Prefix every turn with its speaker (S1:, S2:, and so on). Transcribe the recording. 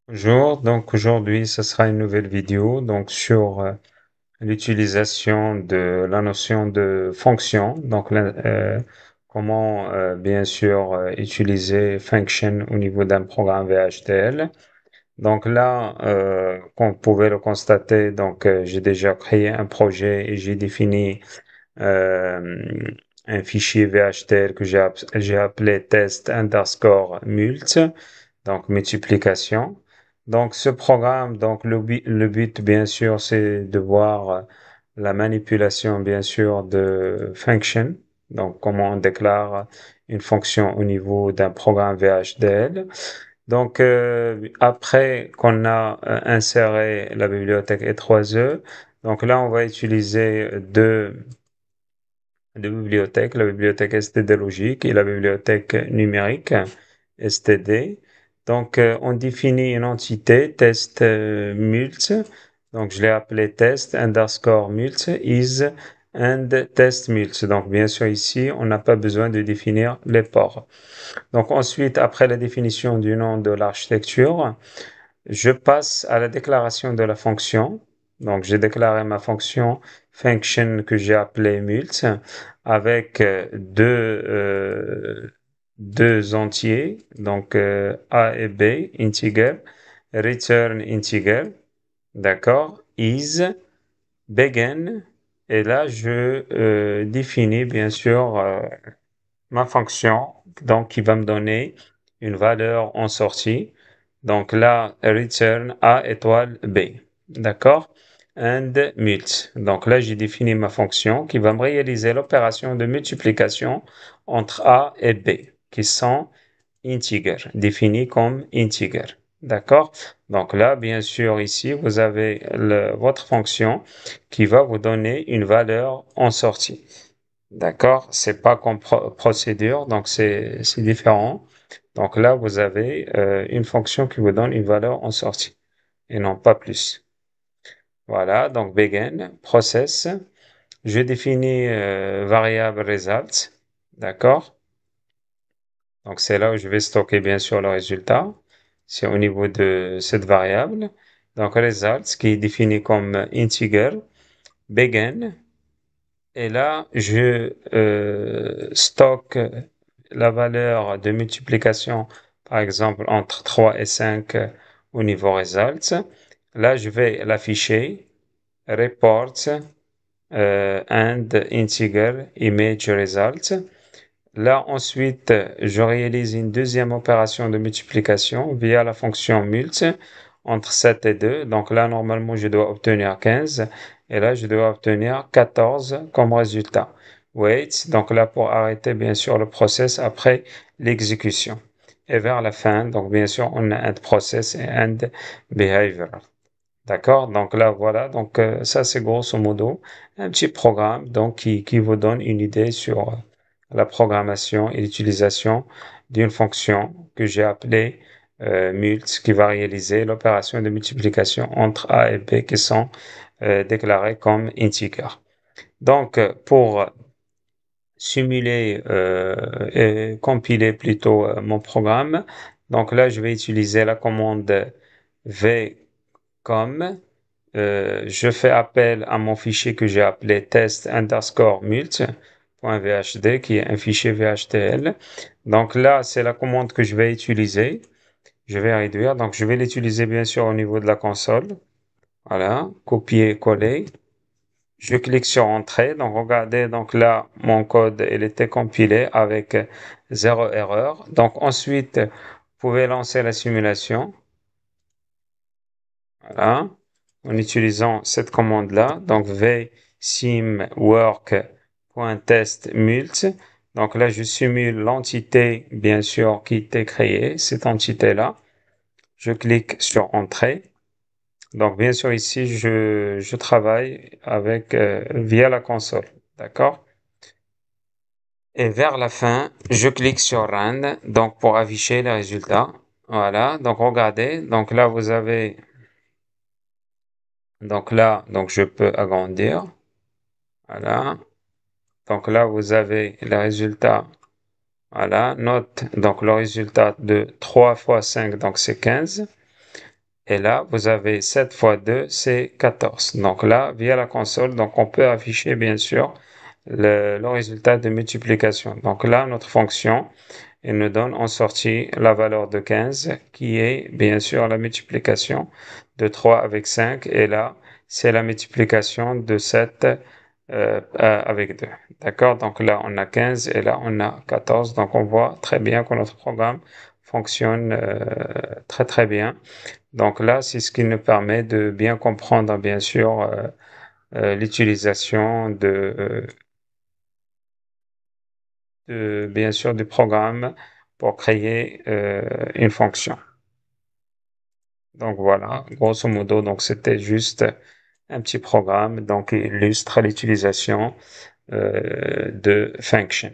S1: Bonjour, donc aujourd'hui ce sera une nouvelle vidéo donc sur l'utilisation de la notion de fonction, donc comment bien sûr utiliser function au niveau d'un programme VHDL. Donc là, comme vous pouvez le constater, donc j'ai déjà créé un projet et j'ai défini euh, un fichier VHDL que j'ai appelé test underscore mult, donc multiplication. Donc ce programme, donc le but bien sûr, c'est de voir la manipulation bien sûr de function, donc comment on déclare une fonction au niveau d'un programme VHDL. Donc après qu'on a inséré la bibliothèque E3E, donc là on va utiliser deux bibliothèques, la bibliothèque STD logique et la bibliothèque numérique STD. Donc, on définit une entité test mult. Donc, je l'ai appelé test underscore mult is and test mult. Donc, bien sûr, ici, on n'a pas besoin de définir les ports. Donc, ensuite, après la définition du nom de l'architecture, je passe à la déclaration de la fonction. Donc, j'ai déclaré ma fonction function que j'ai appelée mult avec deux entiers, donc a et b, integer, return integer, d'accord, is, begin, et là je définis bien sûr ma fonction, donc qui va me donner une valeur en sortie. Donc là, return A étoile B. D'accord? And mult. Donc là, j'ai défini ma fonction qui va me réaliser l'opération de multiplication entre A et B, qui sont integer, définis comme integer. D'accord? Donc là, bien sûr, ici, vous avez votre fonction qui va vous donner une valeur en sortie. D'accord? C'est pas comme procédure, donc c'est différent. Donc là, vous avez une fonction qui vous donne une valeur en sortie et non pas plus. Voilà, donc begin, process. Je définis variable result. D'accord? Donc c'est là où je vais stocker bien sûr le résultat. C'est au niveau de cette variable. Donc result qui est défini comme integer. Begin. Et là, je stocke la valeur de multiplication, par exemple, entre 3 et 5 au niveau results. Là, je vais l'afficher, reports and integer image result. Là, ensuite, je réalise une deuxième opération de multiplication via la fonction mult entre 7 et 2. Donc là, normalement, je dois obtenir 15 et là, je dois obtenir 14 comme résultat. Wait, donc là, pour arrêter, bien sûr, le process après l'exécution. Et vers la fin, donc bien sûr, on a end process et end behavior. D'accord? Donc là, voilà. Donc ça, c'est grosso modo un petit programme donc qui vous donne une idée sur la programmation et l'utilisation d'une fonction que j'ai appelée mult, qui va réaliser l'opération de multiplication entre A et B qui sont déclarés comme integer. Donc, pour simuler et compiler plutôt mon programme, donc là, je vais utiliser la commande vcom. Je fais appel à mon fichier que j'ai appelé test underscore mult.vhd qui est un fichier VHDL. Donc là, c'est la commande que je vais utiliser. Je vais réduire. Donc je vais l'utiliser bien sûr au niveau de la console. Voilà, copier-coller. Je clique sur Entrée. Donc regardez, donc là, mon code, il était compilé avec zéro erreur. Donc ensuite, vous pouvez lancer la simulation. Voilà, en utilisant cette commande-là, donc vsimwork.testmult. Donc là, je simule l'entité, bien sûr, qui était créée, cette entité-là. Je clique sur Entrée. Donc, bien sûr, ici, je travaille avec via la console. D'accord? Et vers la fin, je clique sur Run, donc pour afficher les résultats. Voilà, donc regardez, donc là, vous avez, donc là, donc je peux agrandir. Voilà. Donc là, vous avez le résultat. Voilà. Note, donc le résultat de 3 fois 5, donc c'est 15. Et là, vous avez 7 fois 2, c'est 14. Donc là, via la console, donc on peut afficher bien sûr le résultat de multiplication. Donc là, notre fonction, elle nous donne en sortie la valeur de 15, qui est bien sûr la multiplication de 3 avec 5. Et là, c'est la multiplication de 7 avec 2. D'accord? Donc là, on a 15 et là, on a 14. Donc on voit très bien que notre programme fonctionne très très bien. Donc là, c'est ce qui nous permet de bien comprendre, bien sûr, l'utilisation bien sûr, du programme pour créer une fonction. Donc voilà, grosso modo, donc c'était juste un petit programme donc qui illustre l'utilisation de function.